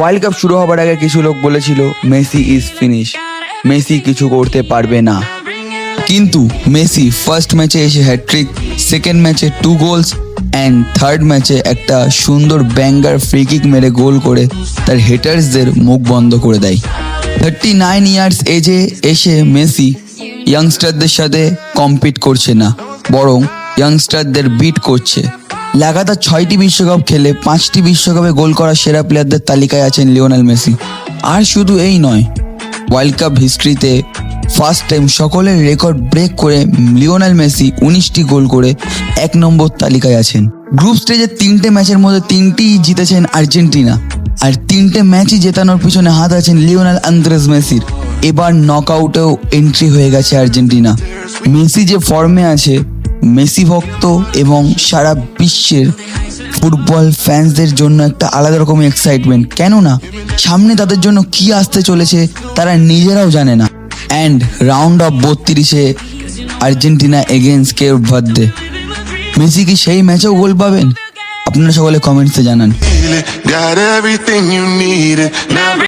World cup শুরু হবার আগে কিছু লোক বলেছিল মেসি ইজ ফিনিশ, মেসি কিছু করতে পারবে না। কিন্তু মেসি ফার্স্ট ম্যাচে এসে হ্যাট্রিক, সেকেন্ড ম্যাচে 2 গোলস অ্যান্ড থার্ড ম্যাচে একটা সুন্দর ব্যাঙ্গার ফ্রি কিক মেরে গোল করে তার হেটার্সদের মুখ বন্ধ করে দেয়। 39 ইয়ার্স এজে এসে মেসি ইয়াংস্টারদের সাথে কম্পিট করছে না, বরং ইয়াংস্টারদের বিট করছে। লাগাতার 6টি বিশ্বকাপ খেলে 5টি বিশ্বকাপে গোল করা সেরা প্লেয়ারদের তালিকায় আছেন লিওনেল মেসি। আর শুধু এই নয়, ওয়ার্ল্ড কাপ হিস্ট্রিতে ফার্স্ট টাইম সকলের রেকর্ড ব্রেক করে লিওনেল মেসি 19টি গোল করে 1 নম্বর তালিকায় আছেন। গ্রুপ স্টেজে 3টে ম্যাচের মধ্যে 3টিই জিতেছেন আর্জেন্টিনা, আর 3টে ম্যাচই জেতানোর পিছনে হাত আছেন লিওনেল আন্দ্রেস মেসির। এবার নকআউটেও এন্ট্রি হয়ে গেছে আর্জেন্টিনা। মেসি যে ফর্মে আছে, মেসি ভক্ত এবং সারা বিশ্বের ফুটবল ফ্যান্সদের জন্য একটা আলাদা রকমের এক্সাইটমেন্ট, কেননা সামনে তাদের জন্য কি আসতে চলেছে তারা নিজেরাও জানে না। অ্যান্ড রাউন্ড অফ 32-এ Argentina against Cape Verde, Messi কি সেই ম্যাচেও গোল পাবেন? আপনারা সকলে কমেন্টসে জানান।